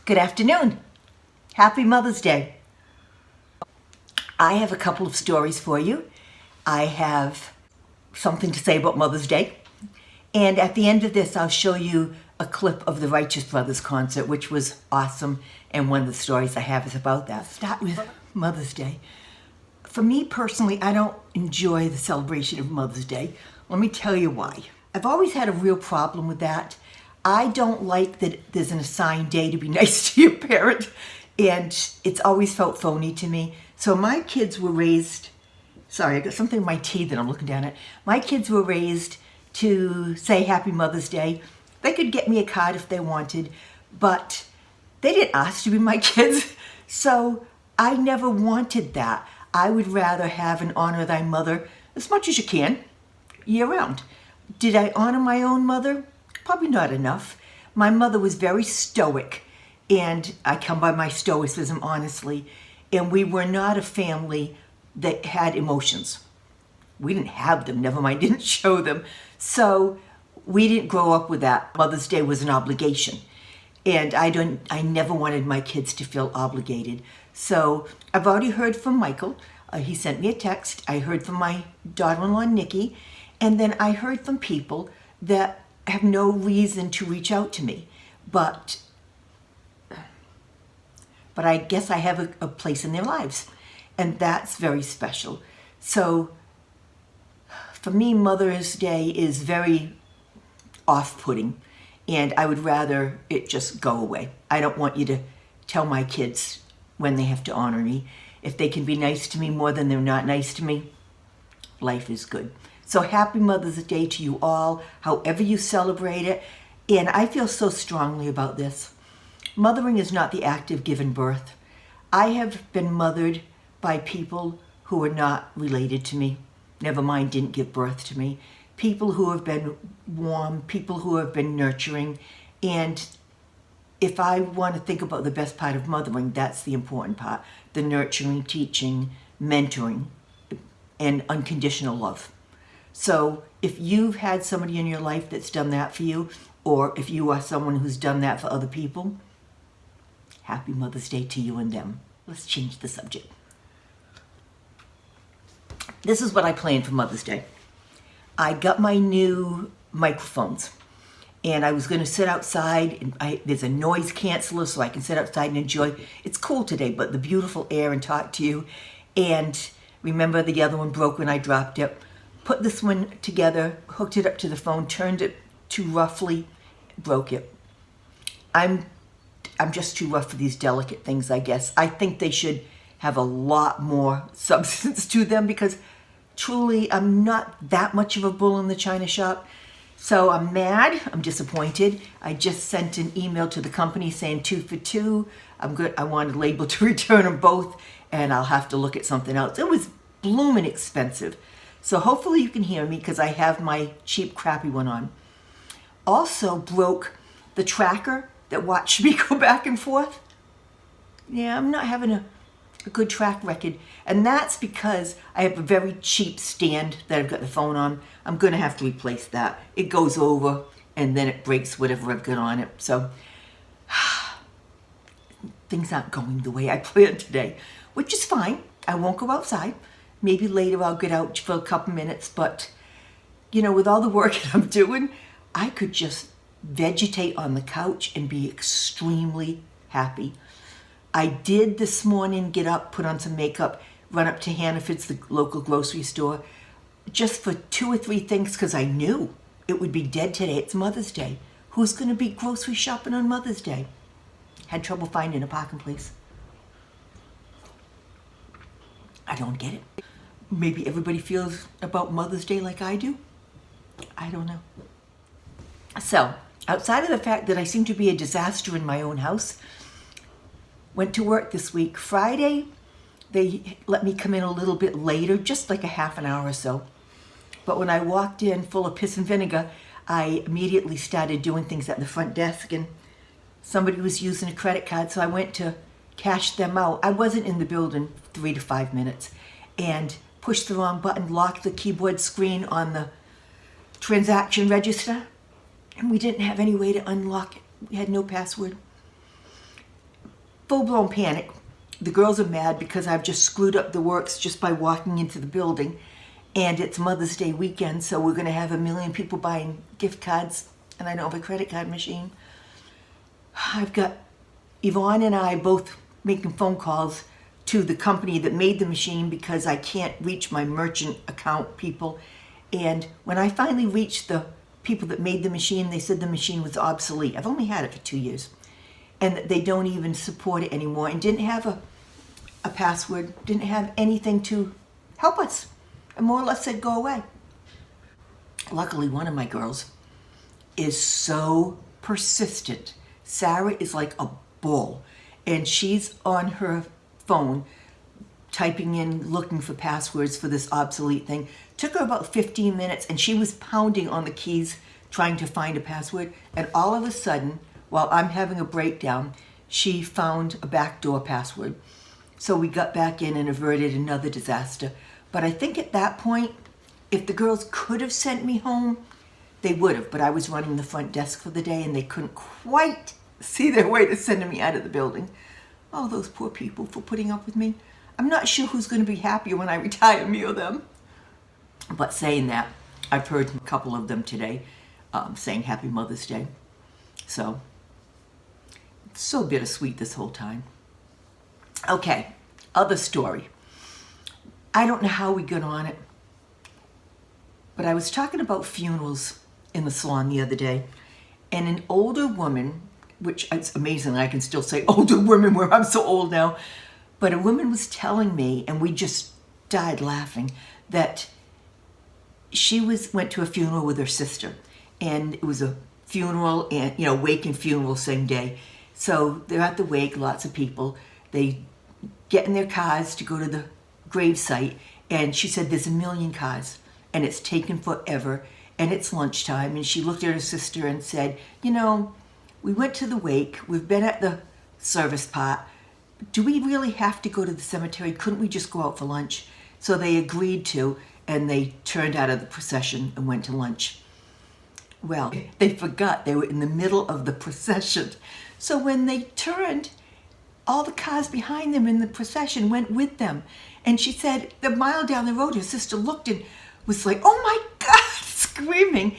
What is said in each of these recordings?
Good afternoon. Happy Mother's Day. I have a couple of stories for you. I have something to say about Mother's Day. And at the end of this, I'll show you a clip of the Righteous Brothers concert, which was awesome. And one of the stories I have is about that. Start with Mother's Day. For me personally, I don't enjoy the celebration of Mother's Day. Let me tell you why. I've always had a real problem with that. I don't like that there's an assigned day to be nice to your parent, and it's always felt phony to me. So my kids were raised, sorry, I got something in my teeth that I'm looking down at. My kids were raised to say Happy Mother's Day. They could get me a card if they wanted, but they didn't ask to be my kids, so I never wanted that. I would rather have an honor thy mother as much as you can, year round. Did I honor my own mother? Probably not enough. My mother was very stoic, and I come by my stoicism honestly, and we were not a family that had emotions. We didn't have them, never mind, didn't show them. So we didn't grow up with that. Mother's Day was an obligation, and I never wanted my kids to feel obligated. So I've already heard from Michael. He sent me a text. I heard from my daughter-in-law, Nikki, and then I heard from people that have no reason to reach out to me, but I guess I have a place in their lives, and that's very special. So for me, Mother's Day is very off-putting, and I would rather it just go away. I don't want you to tell my kids when they have to honor me. If they can be nice to me more than they're not nice to me, life is good. So happy Mother's Day to you all, however you celebrate it. And I feel so strongly about this. Mothering is not the act of giving birth. I have been mothered by people who are not related to me. Never mind, didn't give birth to me. People who have been warm, people who have been nurturing. And if I want to think about the best part of mothering, that's the important part. The nurturing, teaching, mentoring, and unconditional love. So if you've had somebody in your life that's done that for you, or if you are someone who's done that for other people, happy Mother's Day to you and them. Let's change the subject. This is what I planned for Mother's Day. I got my new microphones, and I was going to sit outside, and there's a noise canceller so I can sit outside and enjoy. It's cool today, but the beautiful air and talk to you. And remember, the other one broke when I dropped it. Put this one together, hooked it up to the phone, turned it too roughly, broke it. I'm just too rough for these delicate things, I guess. I think they should have a lot more substance to them, because truly I'm not that much of a bull in the china shop. So I'm mad, I'm disappointed. I just sent an email to the company saying 2 for 2. I'm good. I wanted a label to return them both, and I'll have to look at something else. It was blooming expensive. So hopefully you can hear me, because I have my cheap, crappy one on. Also broke the tracker that watched me go back and forth. Yeah, I'm not having a good track record. And that's because I have a very cheap stand that I've got the phone on. I'm going to have to replace that. It goes over, and then it breaks whatever I've got on it. So things aren't going the way I planned today, which is fine. I won't go outside. Maybe later I'll get out for a couple minutes, but you know, with all the work that I'm doing, I could just vegetate on the couch and be extremely happy. I did this morning get up, put on some makeup, run up to Hannaford's, the local grocery store, just for 2 or 3 things, because I knew it would be dead today. It's Mother's Day. Who's going to be grocery shopping on Mother's Day? Had trouble finding a parking place. I don't get it. Maybe everybody feels about Mother's Day like I do. I don't know. So, outside of the fact that I seem to be a disaster in my own house, went to work this week. Friday, they let me come in a little bit later, just like a half an hour or so. But when I walked in full of piss and vinegar, I immediately started doing things at the front desk, and somebody was using a credit card, so I went to cash them out. I wasn't in the building 3 to 5 minutes, and pushed the wrong button, locked the keyboard screen on the transaction register, and we didn't have any way to unlock it. We had no password. full-blown panic. The girls are mad because I've just screwed up the works just by walking into the building. And it's Mother's Day weekend, so we're going to have 1 million people buying gift cards, and I don't have a credit card machine. I've got Yvonne and I both making phone calls to the company that made the machine because I can't reach my merchant account people. And when I finally reached the people that made the machine, they said the machine was obsolete. I've only had it for 2 years. And that they don't even support it anymore, and didn't have a password, didn't have anything to help us. And more or less said, go away. Luckily, one of my girls is so persistent. Sarah is like a bull, and she's on her phone typing in, looking for passwords for this obsolete thing. Took her about 15 minutes, and she was pounding on the keys trying to find a password. And all of a sudden, while I'm having a breakdown, she found a backdoor password. So we got back in and averted another disaster. But I think at that point, if the girls could have sent me home, they would have. But I was running the front desk for the day, and they couldn't quite see their way to sending me out of the building. Oh, those poor people for putting up with me. I'm not sure who's going to be happier when I retire, me or them. But saying that, I've heard a couple of them today saying Happy Mother's Day. So, it's so bittersweet this whole time. Okay, other story. I don't know how we got on it, but I was talking about funerals in the salon the other day, and an older woman, which it's amazing I can still say older women where I'm so old now, but a woman was telling me, and we just died laughing, that she went to a funeral with her sister, and it was a funeral and wake and funeral same day. So they're at the wake, lots of people. They get in their cars to go to the grave site, and she said there's 1 million cars, and it's taken forever, and it's lunchtime. And she looked at her sister and said, we went to the wake, we've been at the service part. Do we really have to go to the cemetery? Couldn't we just go out for lunch? So they agreed to, and they turned out of the procession and went to lunch. Well, they forgot they were in the middle of the procession. So when they turned, all the cars behind them in the procession went with them. And she said, the mile down the road, her sister looked and was like, oh my God, screaming.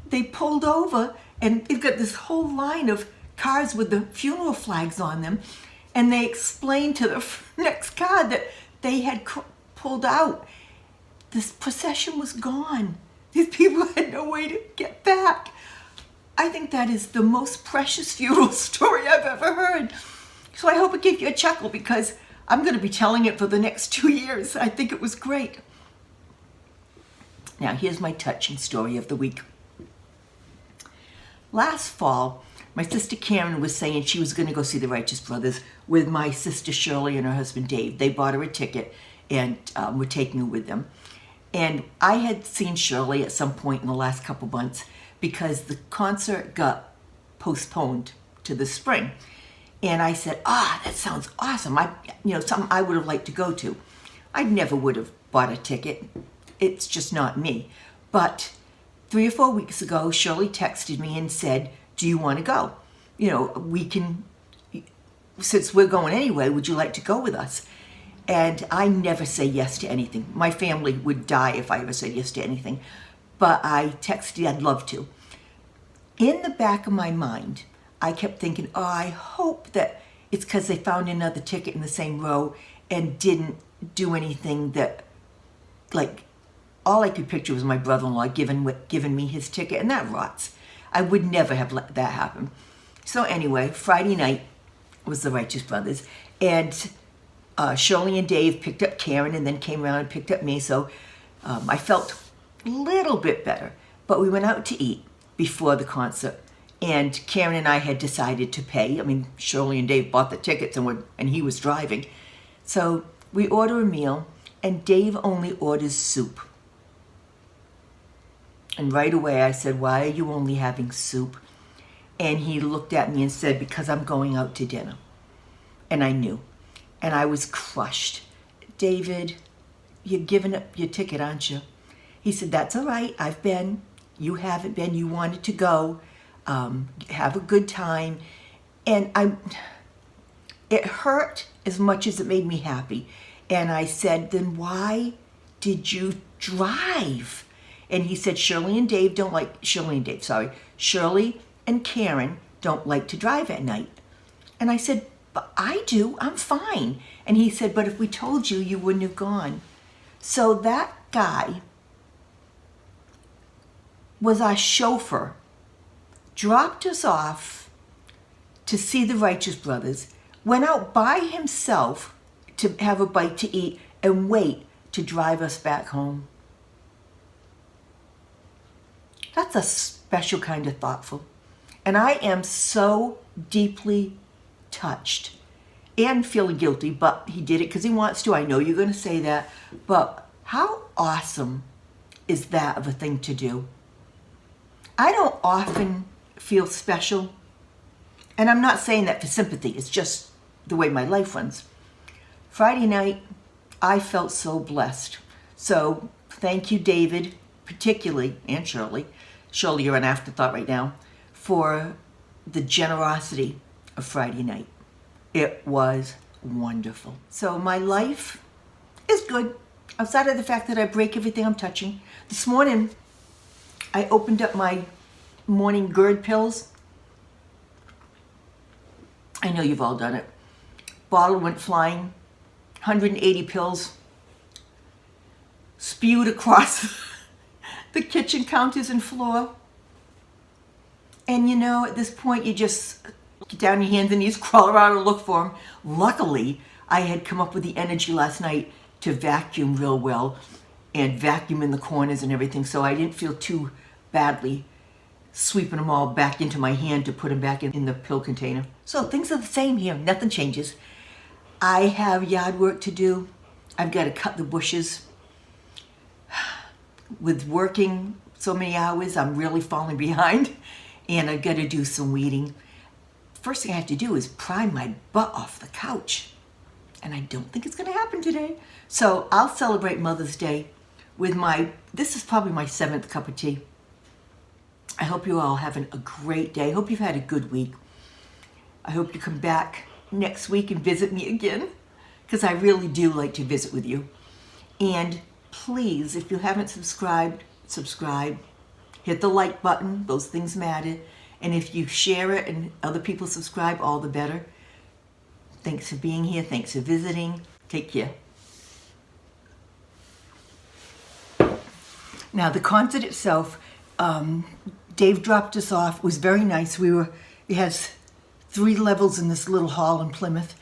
They pulled over, and they've got this whole line of cars with the funeral flags on them. And they explained to the next car that they had pulled out. This procession was gone. These people had no way to get back. I think that is the most precious funeral story I've ever heard. So I hope it gave you a chuckle, because I'm going to be telling it for the next 2 years. I think it was great. Now, here's my touching story of the week. Last fall, my sister Karen was saying she was going to go see the Righteous Brothers with my sister Shirley and her husband Dave. They bought her a ticket and were taking her with them. And I had seen Shirley at some point in the last couple months because the concert got postponed to the spring. And I said, that sounds awesome. Something I would have liked to go to. I never would have bought a ticket. It's just not me. But 3 or 4 weeks ago, Shirley texted me and said, do you want to go? We can, since we're going anyway, would you like to go with us? And I never say yes to anything. My family would die if I ever said yes to anything. But I texted, I'd love to. In the back of my mind, I kept thinking, I hope that it's because they found another ticket in the same row and didn't do anything that, all I could picture was my brother-in-law giving me his ticket, and that rots. I would never have let that happen. So anyway, Friday night was the Righteous Brothers, and Shirley and Dave picked up Karen and then came around and picked up me, so I felt a little bit better. But we went out to eat before the concert, and Karen and I had decided to pay. Shirley and Dave bought the tickets, and he was driving. So we order a meal, and Dave only orders soup. And right away I said, why are you only having soup? And he looked at me and said, because I'm going out to dinner. And I knew. And I was crushed. David, you're giving up your ticket, aren't you? He said, that's all right. I've been. You haven't been. You wanted to go. Have a good time. And It hurt as much as it made me happy. And I said, then why did you drive? And he said, Shirley and Karen don't like to drive at night. And I said, but I do, I'm fine. And he said, but if we told you, you wouldn't have gone. So that guy was our chauffeur, dropped us off to see the Righteous Brothers, went out by himself to have a bite to eat and wait to drive us back home. That's a special kind of thoughtful. And I am so deeply touched and feeling guilty, but he did it because he wants to. I know you're going to say that, but how awesome is that of a thing to do? I don't often feel special, and I'm not saying that for sympathy. It's just the way my life runs. Friday night, I felt so blessed. So thank you, David, particularly, and Shirley. Shirley, you're an afterthought right now, for the generosity of Friday night. It was wonderful. So my life is good, outside of the fact that I break everything I'm touching. This morning, I opened up my morning GERD pills. I know you've all done it. Bottle went flying, 180 pills spewed across the kitchen counters and floor. And you know, at this point, you just get down on your hands and knees, crawl around and look for them. Luckily, I had come up with the energy last night to vacuum real well and vacuum in the corners and everything, so I didn't feel too badly sweeping them all back into my hand to put them back in the pill container. So things are the same here. Nothing changes. I have yard work to do. I've got to cut the bushes. With working so many hours, I'm really falling behind, and I've got to do some weeding. First thing I have to do is pry my butt off the couch, and I don't think it's going to happen today. So I'll celebrate Mother's Day with this is probably my 7th cup of tea. I hope you're all having a great day. I hope you've had a good week. I hope you come back next week and visit me again, because I really do like to visit with you. And please, if you haven't subscribed, subscribe. Hit the like button. Those things matter. And if you share it and other people subscribe, all the better. Thanks for being here. Thanks for visiting. Take care. Now, the concert itself, Dave dropped us off. It was very nice. It has 3 levels in this little hall in Plymouth.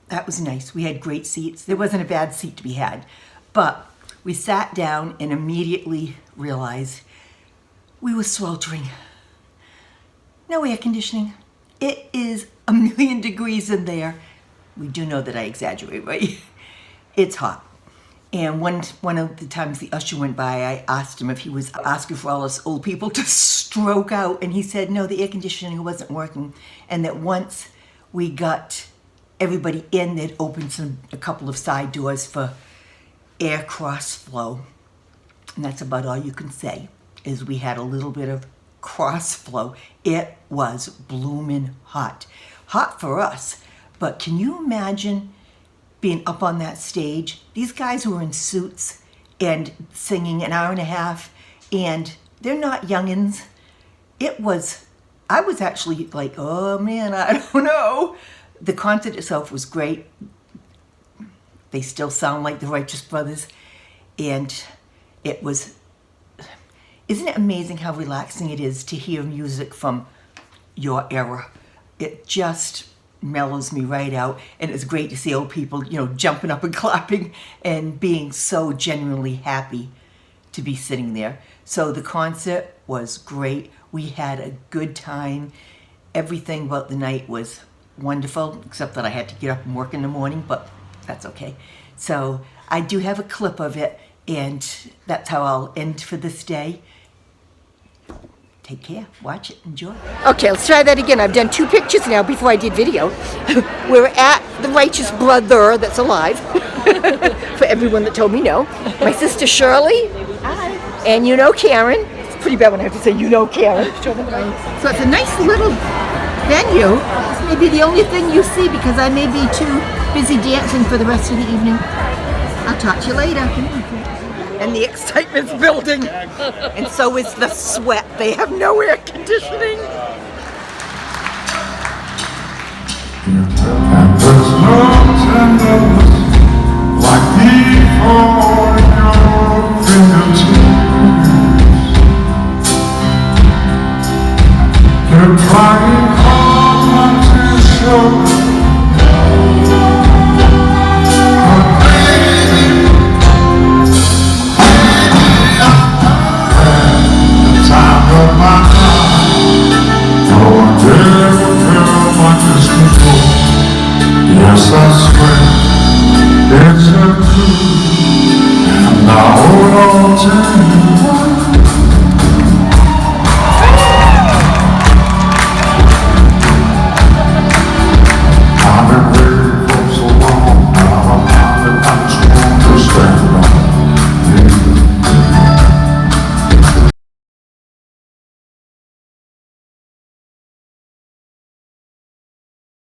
That was nice. We had great seats. There wasn't a bad seat to be had. But we sat down and immediately realized we were sweltering. No air conditioning. It is 1,000,000 degrees in there. We do know that I exaggerate, right? It's hot. And one of the times the usher went by, I asked him if he was asking for all us old people to stroke out. And he said, no, the air conditioning wasn't working. And that once we got everybody in, they'd opened a couple of side doors for air cross flow. And that's about all you can say, is we had a little bit of cross flow. It was blooming hot. Hot for us. But can you imagine being up on that stage? These guys were in suits and singing an hour and a half, and they're not youngins. I was actually like, oh man, I don't know. The concert itself was great. They still sound like the Righteous Brothers. And isn't it amazing how relaxing it is to hear music from your era? It just mellows me right out, and it's great to see old people, jumping up and clapping and being so genuinely happy to be sitting there. So the concert was great. We had a good time. Everything about the night was wonderful, except that I had to get up and work in the morning, but that's okay. So I do have a clip of it, and that's how I'll end for this day. Take care, watch it, enjoy. Okay, let's try that again. I've done 2 pictures now before I did video. We're at the Righteous Brother that's alive, for everyone that told me no. My sister Shirley. Hi. And Karen. It's pretty bad when I have to say Karen. So it's a nice little venue. may be the only thing you see because I may be too busy dancing for the rest of the evening. I'll talk to you later. And the excitement's building. And so is the sweat. They have no air conditioning. And the storms and the